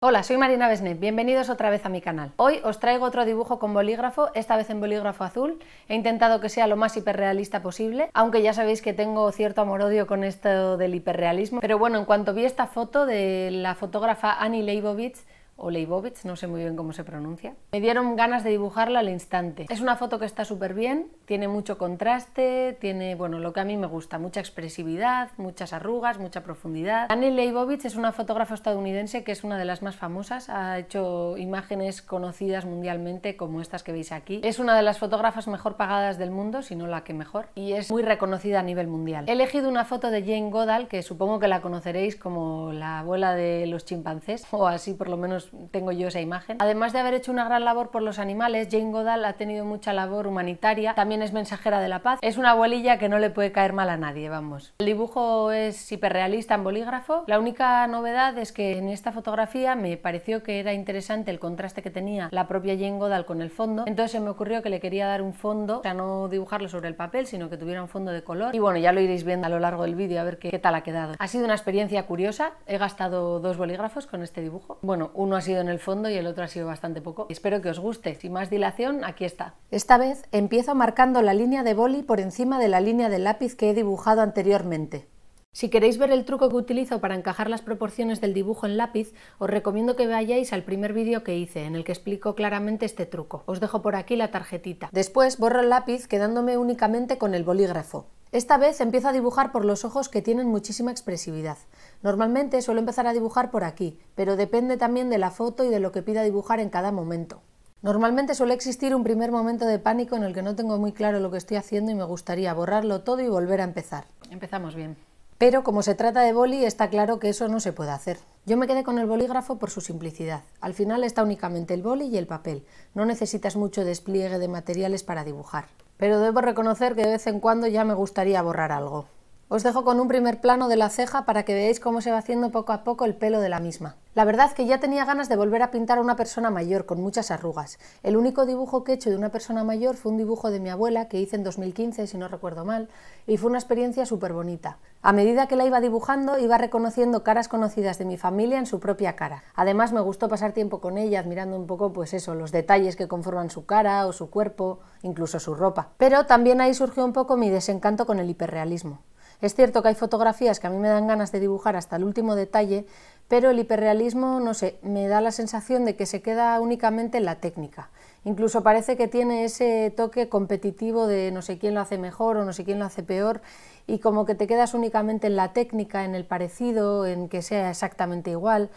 Hola, soy Marina Besnet, bienvenidos otra vez a mi canal. Hoy os traigo otro dibujo con bolígrafo, esta vez en bolígrafo azul. He intentado que sea lo más hiperrealista posible, aunque ya sabéis que tengo cierto amor-odio con esto del hiperrealismo. Pero bueno, en cuanto vi esta foto de la fotógrafa Annie Leibovitz, o Leibovitz, no sé muy bien cómo se pronuncia, me dieron ganas de dibujarla al instante. Es una foto que está súper bien, tiene mucho contraste, tiene, bueno, lo que a mí me gusta, mucha expresividad, muchas arrugas, mucha profundidad. Annie Leibovitz es una fotógrafa estadounidense que es una de las más famosas, ha hecho imágenes conocidas mundialmente como estas que veis aquí. Es una de las fotógrafas mejor pagadas del mundo, si no la que mejor, y es muy reconocida a nivel mundial. He elegido una foto de Jane Goodall, que supongo que la conoceréis como la abuela de los chimpancés, o así por lo menos tengo yo esa imagen. Además de haber hecho una gran labor por los animales, Jane Goodall ha tenido mucha labor humanitaria, también es mensajera de la paz, es una abuelilla que no le puede caer mal a nadie, vamos. El dibujo es hiperrealista en bolígrafo, la única novedad es que en esta fotografía me pareció que era interesante el contraste que tenía la propia Jane Goodall con el fondo, entonces se me ocurrió que le quería dar un fondo, o sea, no dibujarlo sobre el papel, sino que tuviera un fondo de color, y bueno, ya lo iréis viendo a lo largo del vídeo a ver qué tal ha quedado. Ha sido una experiencia curiosa, he gastado 2 bolígrafos con este dibujo, bueno, uno ha sido en el fondo y el otro ha sido bastante poco. Espero que os guste. Sin más dilación, aquí está. Esta vez empiezo marcando la línea de boli por encima de la línea de lápiz que he dibujado anteriormente. Si queréis ver el truco que utilizo para encajar las proporciones del dibujo en lápiz, os recomiendo que vayáis al primer vídeo que hice, en el que explico claramente este truco. Os dejo por aquí la tarjetita. Después borro el lápiz quedándome únicamente con el bolígrafo. Esta vez empiezo a dibujar por los ojos que tienen muchísima expresividad. Normalmente suelo empezar a dibujar por aquí, pero depende también de la foto y de lo que pida dibujar en cada momento. Normalmente suele existir un primer momento de pánico en el que no tengo muy claro lo que estoy haciendo y me gustaría borrarlo todo y volver a empezar. Empezamos bien. Pero como se trata de boli, está claro que eso no se puede hacer. Yo me quedé con el bolígrafo por su simplicidad. Al final está únicamente el boli y el papel. No necesitas mucho despliegue de materiales para dibujar. Pero debo reconocer que de vez en cuando ya me gustaría borrar algo. Os dejo con un primer plano de la ceja para que veáis cómo se va haciendo poco a poco el pelo de la misma. La verdad que ya tenía ganas de volver a pintar a una persona mayor con muchas arrugas. El único dibujo que he hecho de una persona mayor fue un dibujo de mi abuela que hice en 2015, si no recuerdo mal, y fue una experiencia súper bonita. A medida que la iba dibujando, iba reconociendo caras conocidas de mi familia en su propia cara. Además me gustó pasar tiempo con ella, admirando un poco, pues eso, los detalles que conforman su cara o su cuerpo, incluso su ropa. Pero también ahí surgió un poco mi desencanto con el hiperrealismo. Es cierto que hay fotografías que a mí me dan ganas de dibujar hasta el último detalle, pero el hiperrealismo, no sé, me da la sensación de que se queda únicamente en la técnica. Incluso parece que tiene ese toque competitivo de no sé quién lo hace mejor o no sé quién lo hace peor, y como que te quedas únicamente en la técnica, en el parecido, en que sea exactamente igual.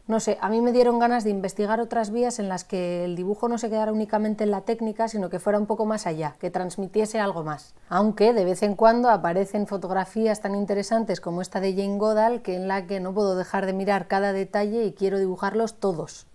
No sé, a mí me dieron ganas de investigar otras vías en las que el dibujo no se quedara únicamente en la técnica, sino que fuera un poco más allá, que transmitiese algo más. Aunque de vez en cuando aparecen fotografías tan interesantes como esta de Jane Goodall, que en la que no puedo dejar de mirar cada detalle y quiero dibujarlos todos.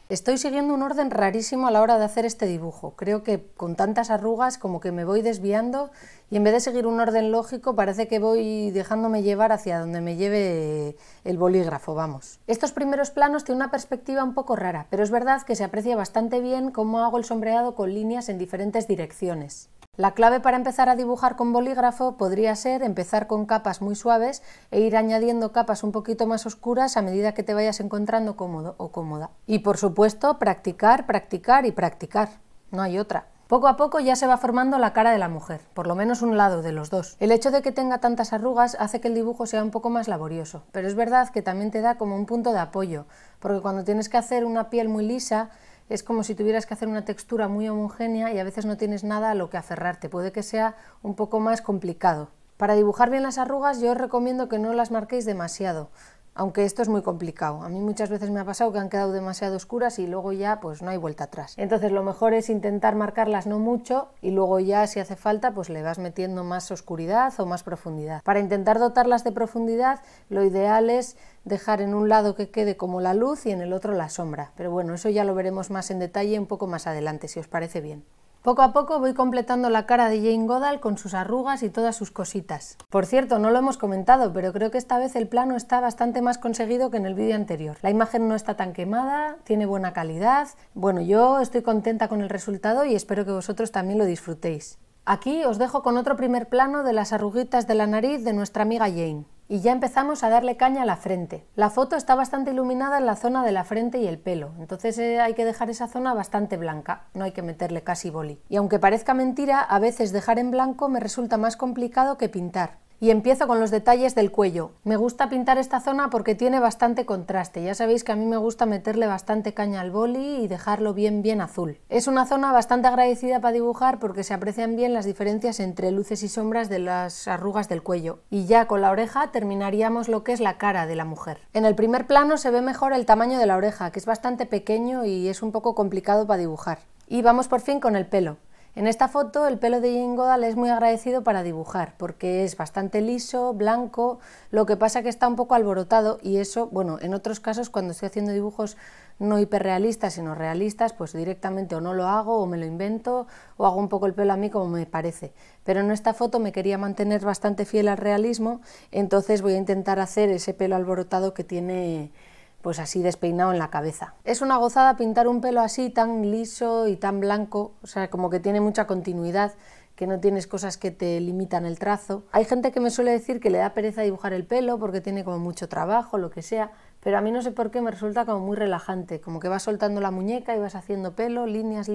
Estoy siguiendo un orden rarísimo a la hora de hacer este dibujo. Creo que con tantas arrugas como que me voy desviando y en vez de seguir un orden lógico parece que voy dejándome llevar hacia donde me lleve el bolígrafo, vamos. Estos primeros planos tienen una perspectiva un poco rara, pero es verdad que se aprecia bastante bien cómo hago el sombreado con líneas en diferentes direcciones. La clave para empezar a dibujar con bolígrafo podría ser empezar con capas muy suaves e ir añadiendo capas un poquito más oscuras a medida que te vayas encontrando cómodo o cómoda. Y por supuesto, practicar, practicar y practicar. No hay otra. Poco a poco ya se va formando la cara de la mujer, por lo menos un lado de los dos. El hecho de que tenga tantas arrugas hace que el dibujo sea un poco más laborioso, pero es verdad que también te da como un punto de apoyo, porque cuando tienes que hacer una piel muy lisa, es como si tuvieras que hacer una textura muy homogénea y a veces no tienes nada a lo que aferrarte, puede que sea un poco más complicado. Para dibujar bien las arrugas yo os recomiendo que no las marquéis demasiado, aunque esto es muy complicado. A mí muchas veces me ha pasado que han quedado demasiado oscuras y luego ya pues no hay vuelta atrás. Entonces lo mejor es intentar marcarlas no mucho y luego ya si hace falta pues le vas metiendo más oscuridad o más profundidad. Para intentar dotarlas de profundidad lo ideal es dejar en un lado que quede como la luz y en el otro la sombra. Pero bueno, eso ya lo veremos más en detalle un poco más adelante, si os parece bien. Poco a poco voy completando la cara de Jane Goodall con sus arrugas y todas sus cositas. Por cierto, no lo hemos comentado, pero creo que esta vez el plano está bastante más conseguido que en el vídeo anterior. La imagen no está tan quemada, tiene buena calidad. Bueno, yo estoy contenta con el resultado y espero que vosotros también lo disfrutéis. Aquí os dejo con otro primer plano de las arruguitas de la nariz de nuestra amiga Jane. Y ya empezamos a darle caña a la frente. La foto está bastante iluminada en la zona de la frente y el pelo, entonces hay que dejar esa zona bastante blanca, no hay que meterle casi boli. Y aunque parezca mentira, a veces dejar en blanco me resulta más complicado que pintar. Y empiezo con los detalles del cuello. Me gusta pintar esta zona porque tiene bastante contraste. Ya sabéis que a mí me gusta meterle bastante caña al boli y dejarlo bien azul. Es una zona bastante agradecida para dibujar porque se aprecian bien las diferencias entre luces y sombras de las arrugas del cuello. Y ya con la oreja terminaríamos lo que es la cara de la mujer. En el primer plano se ve mejor el tamaño de la oreja, que es bastante pequeño y es un poco complicado para dibujar. Y vamos por fin con el pelo. En esta foto el pelo de Jane Goodall es muy agradecido para dibujar porque es bastante liso, blanco, lo que pasa que está un poco alborotado y eso, bueno, en otros casos cuando estoy haciendo dibujos no hiperrealistas sino realistas, pues directamente o no lo hago o me lo invento o hago un poco el pelo a mí como me parece. Pero en esta foto me quería mantener bastante fiel al realismo, entonces voy a intentar hacer ese pelo alborotado que tiene pues así despeinado en la cabeza. Es una gozada pintar un pelo así tan liso y tan blanco, o sea, como que tiene mucha continuidad, que no tienes cosas que te limitan el trazo. Hay gente que me suele decir que le da pereza dibujar el pelo porque tiene como mucho trabajo, lo que sea, pero a mí no sé por qué me resulta como muy relajante, como que vas soltando la muñeca y vas haciendo pelo, líneas,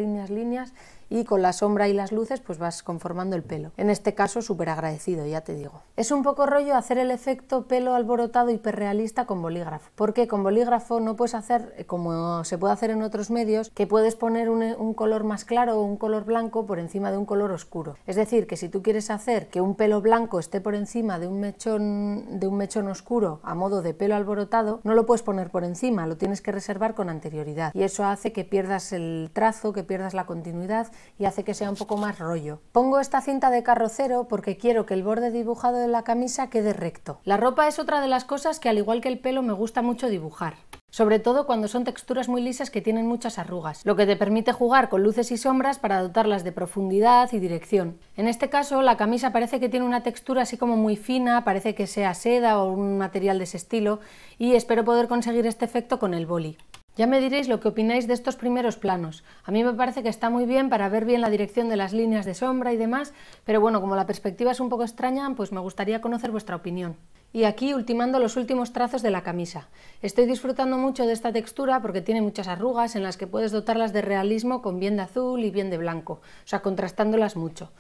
y con la sombra y las luces pues vas conformando el pelo. En este caso súper agradecido, ya te digo. Es un poco rollo hacer el efecto pelo alborotado hiperrealista con bolígrafo, porque con bolígrafo no puedes hacer, como se puede hacer en otros medios, que puedes poner un color más claro o un color blanco por encima de un color oscuro. Es decir, que si tú quieres hacer que un pelo blanco esté por encima de un mechón oscuro a modo de pelo alborotado, no lo puedes poner por encima, lo tienes que reservar con anterioridad y eso hace que pierdas el trazo, que pierdas la continuidad y hace que sea un poco más rollo. Pongo esta cinta de carrocero porque quiero que el borde dibujado de la camisa quede recto. La ropa es otra de las cosas que al igual que el pelo me gusta mucho dibujar. Sobre todo cuando son texturas muy lisas que tienen muchas arrugas, lo que te permite jugar con luces y sombras para dotarlas de profundidad y dirección. En este caso la camisa parece que tiene una textura así como muy fina, parece que sea seda o un material de ese estilo y espero poder conseguir este efecto con el boli. Ya me diréis lo que opináis de estos primeros planos. A mí me parece que está muy bien para ver bien la dirección de las líneas de sombra y demás, pero bueno, como la perspectiva es un poco extraña, pues me gustaría conocer vuestra opinión. Y aquí ultimando los últimos trazos de la camisa. Estoy disfrutando mucho de esta textura porque tiene muchas arrugas en las que puedes dotarlas de realismo con bien de azul y bien de blanco, o sea, contrastándolas mucho.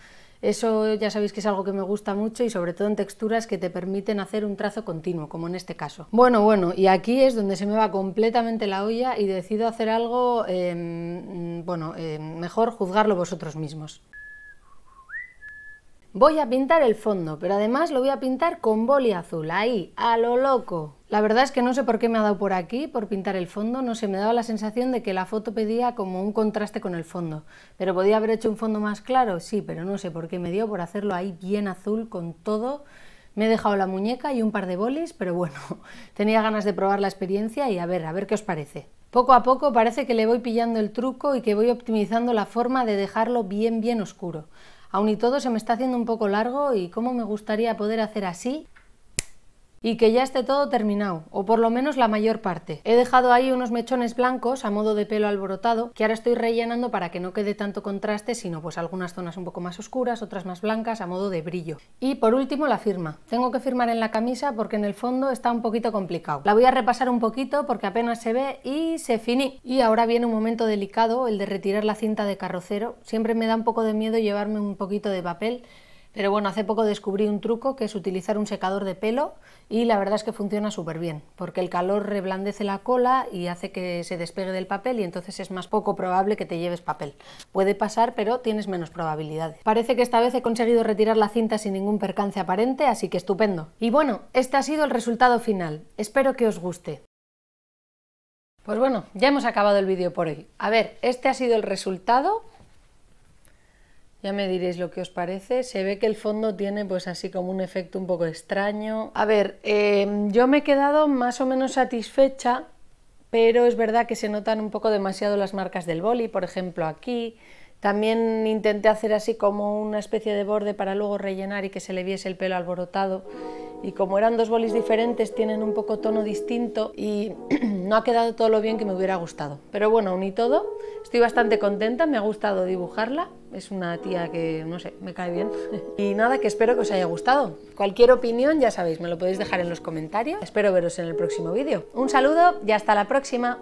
Eso ya sabéis que es algo que me gusta mucho y sobre todo en texturas que te permiten hacer un trazo continuo, como en este caso. Bueno, y aquí es donde se me va completamente la olla y decido hacer algo, mejor juzgarlo vosotros mismos. Voy a pintar el fondo, pero además lo voy a pintar con boli azul, ahí, a lo loco. La verdad es que no sé por qué me ha dado por aquí, por pintar el fondo, no sé, me daba la sensación de que la foto pedía como un contraste con el fondo. ¿Pero podía haber hecho un fondo más claro? Sí, pero no sé por qué me dio por hacerlo ahí bien azul con todo. Me he dejado la muñeca y un par de bolis, pero bueno, tenía ganas de probar la experiencia y a ver qué os parece. Poco a poco parece que le voy pillando el truco y que voy optimizando la forma de dejarlo bien oscuro. Aún y todo se me está haciendo un poco largo y cómo me gustaría poder hacer así y que ya esté todo terminado, o por lo menos la mayor parte. He dejado ahí unos mechones blancos a modo de pelo alborotado que ahora estoy rellenando para que no quede tanto contraste, sino pues algunas zonas un poco más oscuras, otras más blancas a modo de brillo. Y por último la firma. Tengo que firmar en la camisa porque en el fondo está un poquito complicado. La voy a repasar un poquito porque apenas se ve y se finí. Y ahora viene un momento delicado, el de retirar la cinta de carrocero. Siempre me da un poco de miedo llevarme un poquito de papel, pero bueno, hace poco descubrí un truco que es utilizar un secador de pelo y la verdad es que funciona súper bien, porque el calor reblandece la cola y hace que se despegue del papel y entonces es más poco probable que te lleves papel. Puede pasar, pero tienes menos probabilidades. Parece que esta vez he conseguido retirar la cinta sin ningún percance aparente, así que estupendo. Y bueno, este ha sido el resultado final. Espero que os guste. Pues bueno, ya hemos acabado el vídeo por hoy. A ver, este ha sido el resultado. Ya me diréis lo que os parece. Se ve que el fondo tiene pues así como un efecto un poco extraño. A ver, yo me he quedado más o menos satisfecha, pero es verdad que se notan un poco demasiado las marcas del boli, por ejemplo aquí. También intenté hacer así como una especie de borde para luego rellenar y que se le viese el pelo alborotado y como eran dos bolis diferentes tienen un poco tono distinto y no ha quedado todo lo bien que me hubiera gustado. Pero bueno, aún y todo, estoy bastante contenta, me ha gustado dibujarla, es una tía que, no sé, me cae bien. Y nada, que espero que os haya gustado. Cualquier opinión, ya sabéis, me lo podéis dejar en los comentarios. Espero veros en el próximo vídeo. Un saludo y hasta la próxima.